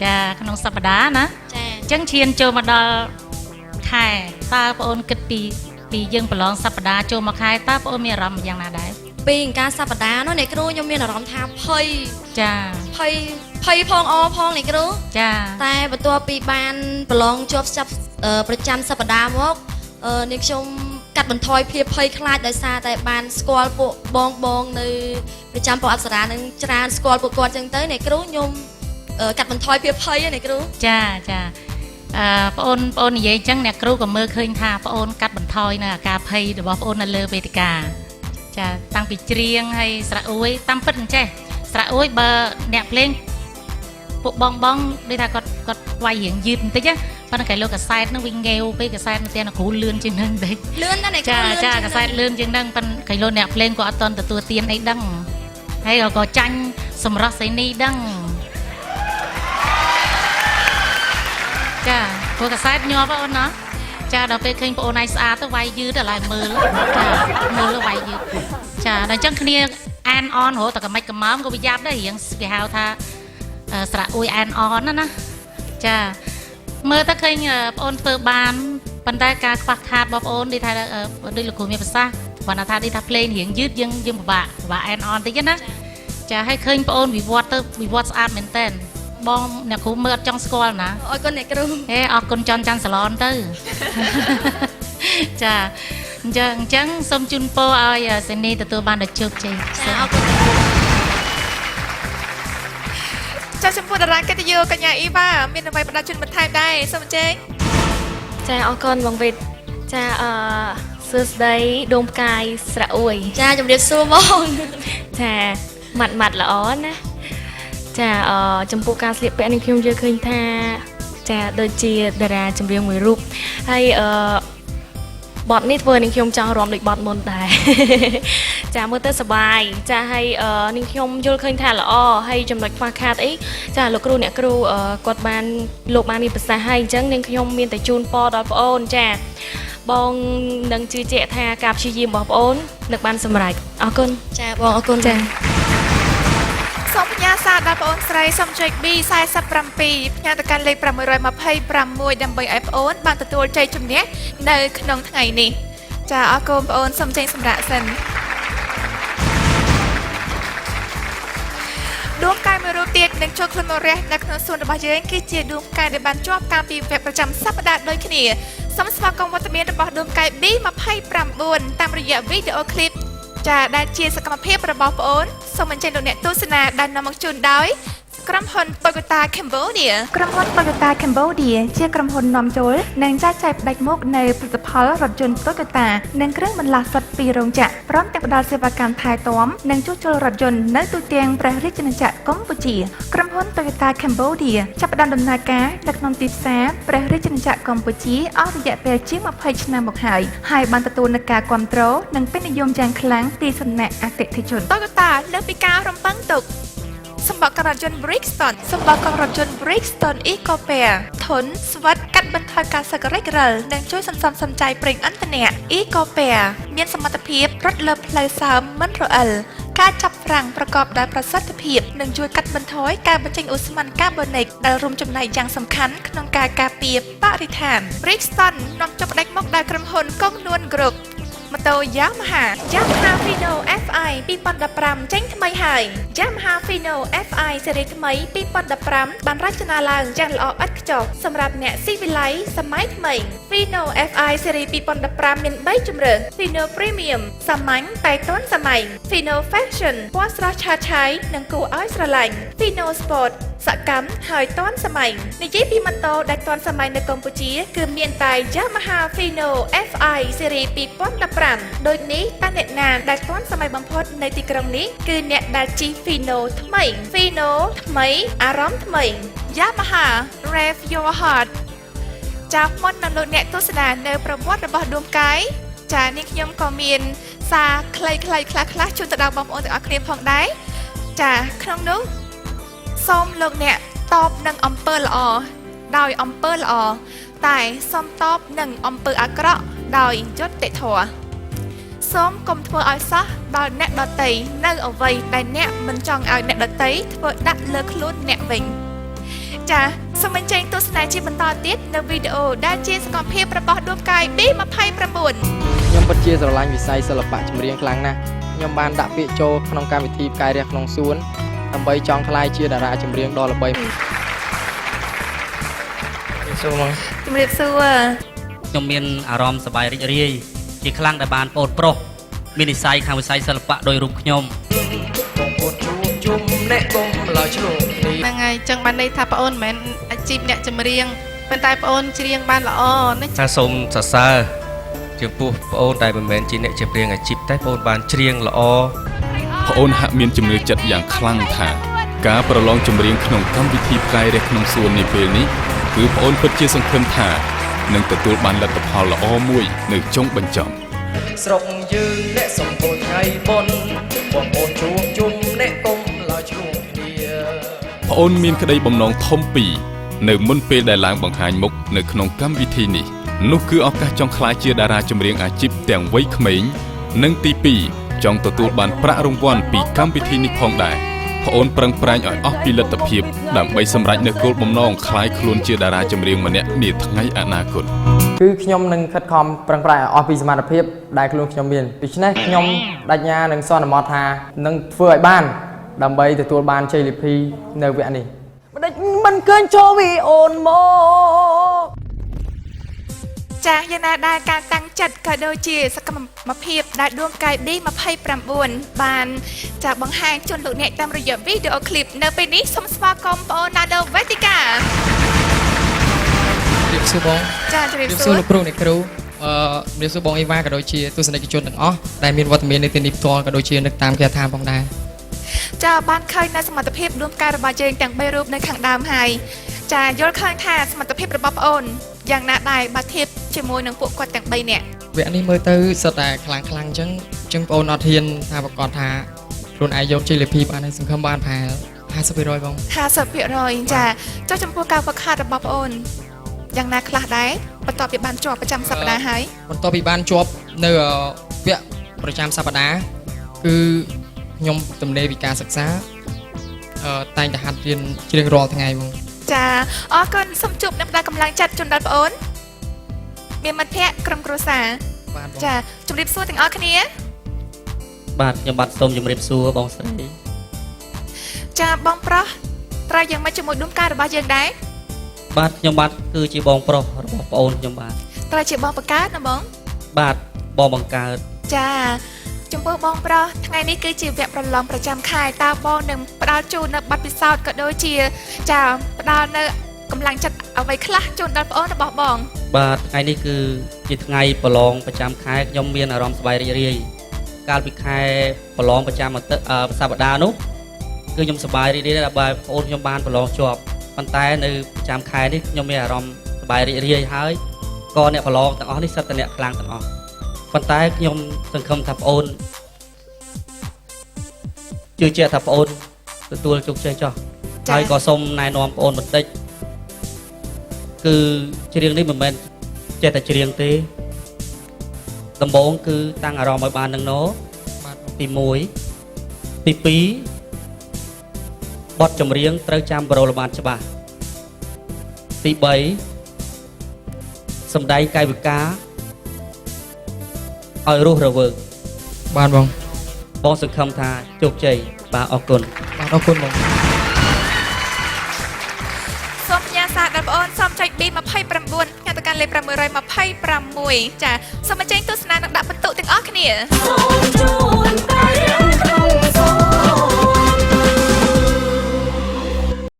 ចាក្នុងសប្តាហ៍ណាចាអញ្ចឹងឈានចូលមកដល់ខែតើបងអូនគិតពីយើងប្រឡងសប្តាហ៍ចូលមកខែតើបងអូនមានអារម្មណ៍យ៉ាងណាដែរពីការសប្តាហ៍នោះអ្នកគ្រូខ្ញុំមានអារម្មណ៍ថាភ័យចាភ័យផងអផងអ្នកគ្រូចាតែបន្ទាប់ពីបានប្រឡងជាប់ចាប់ប្រចាំសប្តាហ៍មកនាងខ្ញុំកាត់បន្ថយភាពភ័យខ្លាចដោយសារតែបានស្គាល់ពួកបងនៅប្រចាំពួកអប្សរានឹងច្រើនស្គាល់ពួកគាត់ចឹងទៅអ្នកគ្រូខ្ញុំកាត់បន្ថយភាពភ័យអ្នកគ្រូចាបងអូននិយាយចឹងអ្នកគ្រូក៏មើលឃើញថាបងអូនកាត់បន្ថយនៅអាការភ័យរបស់បងអូននៅលើវេទិកាចាតាំងពីច្រៀងហើយស្រៈអួយតាមពិតអញ្ចេះស្រៈអួយបើអ្នកភ្លេងពួកបងដូចថាគាត់វាយរៀងយឺតបន្តិចណាប៉ុន្តែគេលោកកសែតនឹងវិញងាវពេកកសែតនៅત્યાંគ្រូលឿនជាងនឹងបន្តិចលឿនណាស់អ្នកគ្រូចាកសែតលឿនជាងនឹងប៉ុន្តែគេលោកអ្នកភ្លេងក៏អត់តន់ទទួលទានអីដឹងហើយក៏ចាញ់សម្រស់សេនីដឹងចាព្រោះកសែតញាប់អូនណាចាដល់ពេលឃើញបងអូនឯងស្អាតទៅវាយយឺតដល់ហើយមើលចាមើលវាយយឺតចាដល់អញ្ចឹងគ្នាអានអនរហូតតែកម៉ិចកំមក៏វាយ៉ាប់ដែររៀងគេហៅថាស្រៈអួយអានអនណាចាមើលទៅឃើញបងអូនធ្វើបានប៉ុន្តែការខ្វះខាតរបស់បងអូនដូចថាដូចលោកគ្រូមានប្រសាសន៍គាត់ថាដូចថាភ្លេងរៀងយឺតយើងពិបាកអានអនតិចណាចាឲ្យឃើញបងអូនវិវត្តទៅវិវត្តស្អាតមែនតើបងអ្នកគ្រូមើលអត់ចង់ស្គាល់ណាអរគុណអ្នកគ្រូអរគុណចន់ច័ន្ទសាឡនទៅចាអញ្ចឹងសូមជូនពរឲ្យសេនីទទួលបានដល់ជោគជ័យចាអរគុណចាចំពោះតារាកិត្តិយសកញ្ញាអ៊ីវ៉ាមានអ្វីផ្ដាច់ជូនបន្ថែមដែរសូមអញ្ជើញចាអរគុណបងវិទ្យចាសួស្ដីដួងផ្កាយស្រៈអួយចាជំរាបសួរបងចាម៉ាត់ល្អណាចាចំពោះការស្លៀកពាក់នេះខ្ញុំយល់ឃើញថាចាដូចជាតារាចម្រៀងមួយរូបហើយបទនេះធ្វើនឹងខ្ញុំចង់រាំដូចបទមុនដែរចាមើលទៅសប្បាយចាហើយនឹងខ្ញុំយល់ឃើញថាល្អហើយចំណុចខ្វះខាតអីចាលោកគ្រូអ្នកគ្រូគាត់បានលោកបានមានប្រសាសន៍ហើយអញ្ចឹងនឹងខ្ញុំមានតែជូនពរដល់ប្អូនចាបងនឹងជឿជាក់ថាការព្យាយាមរបស់ប្អូននឹងបានសម្រេចអរគុណចាបងអរគុណចាសូមផ្ញើសារដល់បងអូនស្រីសំចុច B47 ផ្ញើទៅកាន់លេខ626ដើម្បីឲ្យបងអូនបានទទួលជ័យជំនះនៅក្នុងថ្ងៃនេះចាអរគុណបងអូនសូមចេញសម្រាប់សិនដួងផ្កាយមួយរូបទៀតនឹងចូលខ្លួនមករះនៅក្នុងសួនរបស់យើងគឺជាដួងផ្កាយដែលបានជាប់កាលពីវគ្គប្រចាំសប្តាហ៍ដូចគ្នាសូមស្វាគមន៍វត្តមានរបស់ដួងផ្កាយ B29 តាមរយៈវីដេអូឃ្លីបចាដែលជាសកម្មភាពរបស់បងអូនសូមអញ្ជើញលោកអ្នកទស្សនាដែលនាំមកជូនដោយក្រុមហ៊ុន Toyota Cambodia ក្រុមហ៊ុន Toyota Cambodia ជាក្រុមហ៊ុននាំចូលនិងចែកចាយផ្ដាច់មុខនៃផលិតផលរថយន្ត Toyota និងគ្រឿងបន្លាស់សុទ្ធពីរោងចក្រព្រមទាំងផ្ដល់សេវាកម្មថែទាំនិងជួសជុលរថយន្តនៅទូទាំងព្រះរាជាណាចក្រកម្ពុជាក្រុមហ៊ុន Toyota Cambodia ចាប់ផ្ដើមដំណើរការនៅក្នុងទីផ្សារព្រះរាជាណាចក្រកម្ពុជាអស់រយៈពេលជាង20ឆ្នាំមកហើយបានទទួលនូវការគាំទ្រនិងពេញនិយមយ៉ាងខ្លាំងពីសំណាក់អតិថិជន Toyota លើសពីការរំពឹងទុកសម្បករថយន្ត Brixton សម្បករថយន្ត Brixton EcoPair ធន់ស្វិតកាត់បន្ថយការសឹករិចរិលនិងជួយសន្សំសំចៃប្រេងឥន្ធនៈ EcoPair មានសមត្ថភាពរត់លើផ្លូវសើមមិនរអិលការចាប់ហ្វ្រាំងប្រកបដោយប្រសិទ្ធភាពនិងជួយកាត់បន្ថយការបញ្ចេញឧស្ម័នកាបូនិកដែលរួមចំណែកយ៉ាងសំខាន់ក្នុងការការពារបរិស្ថាន Brixton នាំចុះផ្ដាច់មុខដោយក្រុមហ៊ុនកុងនួនGroupម៉ូតូ Yamaha Fino FI 2015ចេញថ្មីហើយ Yamaha Fino FI ស៊េរីថ្មី2015បានរចនាឡើងយ៉ាងល្អឥតខ្ចោះសម្រាប់អ្នកស៊ីវិល័យសម័យថ្មី Fino FI ស៊េរី2015មាន3ជម្រើស Fino Premium សាមញ្ញតែទាន់សម័យ Fino Fashion ពណ៌ស្រស់ឆើតឆាយនិងគួរឲ្យស្រឡាញ់ Fino Sport សកម្មហើយទាន់សម័យនិយាយពីម៉ូតូដែលទាន់សម័យនៅកម្ពុជាគឺមានតែ Yamaha Fino FI ស៊េរី2015ដូចនេះតើអ្នកណាដែលទាន់សម័យបំផុតនៅទីក្រុងនេះគឺអ្នកដែលជិះ Fino ថ្មី Fino ថ្មីអារម្មណ៍ថ្មី Yamaha Rev Your Heart ចាមុននឹងលោកអ្នកទស្សនានៅប្រវត្តិរបស់ដួងផ្កាយចានេះខ្ញុំក៏មានសារខ្លីៗខ្លះជូនទៅដល់បងប្អូនទាំងអស់គ្នាផងដែរចាក្នុងនោះសូមលោកអ្នកតបនឹងអំពើល្អដោយអំពើល្អតែសូមតបនឹងអំពើអាក្រក់ដោយយុត្តិធម៌សូមកុំធ្វើឲ្យសោះដល់អ្នកដទៃនៅអ្វីដែលអ្នកមិនចង់ឲ្យអ្នកដទៃធ្វើដាក់លើខ្លួនអ្នកវិញ ចាសូមអញ្ជើញទស្សនាជាបន្តទៀតនៅវីដេអូដែលជាសកម្មភាពរបស់ដួងកាយ B29 ខ្ញុំពិតជាស្រឡាញ់វិស័យសិល្បៈចម្រៀងខ្លាំងណាស់ខ្ញុំបានដាក់ពាក្យចូលក្នុងកម្មវិធីផ្កាយរះក្នុងសួនដើម្បីចង់ក្លាយជាតារាចម្រៀងដ៏ល្បីសូម ជំរាបសួរ ខ្ញុំមានអារម្មណ៍សប្បាយរីករាយជាខ្លាំងដែលបានប្អូនប្រុសមាននិស្ស័យខាងវិស័យសិល្បៈដោយរូបខ្ញុំ បងប្អូនជុំអ្នកកុំឡើយឆ្លងគ្នា ហ្នឹងហើយចឹងបានន័យថាប្អូនមិនមែនអាជីពអ្នកចម្រៀងប៉ុន្តែប្អូនច្រៀងបានល្អណា ថាសូមសរសើរចំពោះប្អូនដែលមិនមែនជាអ្នកចម្រៀងអាជីពតែប្អូនបានច្រៀងល្អ ប្អូនហាក់មានជំនឿចិត្តយ៉ាងខ្លាំងថាការប្រឡងចម្រៀងក្នុងកម្មវិធីផ្កាយរះក្នុងសួននាពេលនេះគឺប្អូនពិតជាសង្ឃឹមថានឹងទទួលបានលទ្ធផលល្អមួយនៅចុងបញ្ចប់ ស្រុកយើងអ្នកសំពោលថ្ងៃបុណ្យបងប្អូនជុំអ្នកកុំឡើយឆ្លងគ្នា ប្អូនមានក្តីបំណងធំពីរនៅមុនពេលដែលឡើងបង្ហាញមុខនៅក្នុងកម្មវិធីនេះនោះគឺឱកាសចង់ក្លាយជាតារាចម្រៀងអាជីពទាំងវ័យក្មេងនិងទី2ចង់ទទួលបានប្រាក់រង្វាន់ពីកម្មវិធីនេះផងដែរប្អូនប្រឹងប្រែងឲ្យអស់ពីលទ្ធភាពដើម្បីសម្រេចនូវគោលបំណងក្លាយខ្លួនជាតារាចម្រៀងម្នាក់នាថ្ងៃអនាគត គឺខ្ញុំនឹងខិតខំប្រឹងប្រែងឲ្យអស់ពីសមត្ថភាពដែលខ្លួនខ្ញុំមានដូច្នេះខ្ញុំបញ្ញានឹងសន្មតថានឹងធ្វើឲ្យបានដើម្បីទទួលបានជ័យលាភីនៅវគ្គនេះមិនឃើញចូលវីអូនមក ចាយ៉ាងណាដែរការតាំងចិត្តក៏ដូចជាសកម្មភាពដែលដួងកាយ B29 បានចាបង្ហាញជូនលោកអ្នកតាមរយៈវីដេអូឃ្លីបនៅពេលនេះសូមស្វាគមន៍បងអូនណាដល់វេទិកា ជម្រាបសួរបង ចាជម្រាប ជម្រាប សួ សួរ រ លោកគ្រូអ្នកគ្រូជម្រាបសួរបងអេវ៉ាក៏ដូចជាទស្សនិកជនទាំងអស់ដែលមានវត្តមាននៅទីនេះផ្ទាល់ក៏ដូចជានៅតាមគេថាផងដែរ ចាបានឃើញនៅសមត្ថភាពដួងកាយរបស់យើងទាំង3រូបនៅខាងដើមហើយចាយល់ឃើញថាសមត្ថភាពរបស់បងអូនយ៉ាងណាដែរបើធៀបជាមួយនឹងពួកគាត់ទាំង3នាក់ វគ្គនេះមើលទៅសិតតែខ្លាំងខ្លាំងអញ្ចឹងបងអូនអត់ហ៊ានថាប្រកាសថាខ្លួនឯងយកជ័យលាភីបានហើយសង្ឃឹមបានប្រហែល 50% បង 50% ចាចុះចំពោះការហ្វឹកហាត់របស់បងអូនយ៉ាងណាខ្លះដែរបន្ទាប់ពីបានជាប់ប្រចាំសប្តាហ៍ហើយ បន្ទាប់ពីបានជាប់នៅវគ្គប្រចាំសប្តាហ៍គឺខ្ញុំទំនេរពីការសិក្សាតែងតែហាត់រៀនច្រៀងរាល់ថ្ងៃបង ចាអរគុណសូមជួបអ្នកផ្ដល់កម្លាំងចិត្តជូនដល់បងអូនមានមិត្តភ័ក្តិក្រុមគ្រួសារ បាទបង ចាជម្រាបសួរទាំងអស់គ្នា បាទខ្ញុំបាទសូមជម្រាបសួរបងស្រី ចាបងប្រុសត្រូវយ៉ាងម៉េចជាមួយដួងកាយរបស់យើងដែរ បាទខ្ញុំបាទគឺជាបងប្រុសរបស់ប្អូនខ្ញុំបាទ ត្រូវជាបងបង្កើតណាបង បាទបងបង្កើត ចាចំពោះបងប្រុសថ្ងៃនេះគឺជាវគ្គប្រឡងប្រចាំខែតើបងនឹងផ្ដល់ជូននៅប័ណ្ណពិសោធន៍ក៏ដូចជាចាផ្ដល់នៅកម្លាំងចិត្តអ្វីខ្លះជូនដល់បងអូនរបស់បង បាទថ្ងៃនេះគឺជាថ្ងៃប្រឡងប្រចាំខែខ្ញុំមានអារម្មណ៍សប្បាយរីករាយកាលពីខែប្រឡងប្រចាំសប្តាហ៍នោះគឺខ្ញុំសប្បាយរីករាយដែលបងប្អូនខ្ញុំបានប្រឡងជាប់ប៉ុន្តែនៅប្រចាំខែនេះខ្ញុំមានអារម្មណ៍សប្បាយរីករាយហើយក៏អ្នកប្រឡងទាំងអស់នេះសិតតែអ្នកខ្លាំងទាំងអស់ប៉ុន្តែខ្ញុំសង្ឃឹមថាបងអូនជឿជាក់ថាបងអូនទទួលជោគជ័យចុះហើយក៏សូមណែនាំបងអូនបន្តិចគឺច្រៀងនេះមិនមែនចេះតែច្រៀងទេដំបូងគឺតាំងអារម្មណ៍ឲ្យបាននឹងណោ បាទបង ទី1ទី2បទចម្រៀងត្រូវចាំបរោលបានច្បាស់ទី3សម្ដែងកាយវិការឲ្យរស់រវើក បាទបង បងសង្ឃឹមថាជោគជ័យបាទអរគុណ បាទអរគុណបង សូមផ្ញើសារដល់បងអូនសូមចុច B29 ញ៉ាំទៅកាន់លេខ626ចាសូមអញ្ជើញទស្សនានិងដាក់បន្ទុកទាំងអស់គ្នា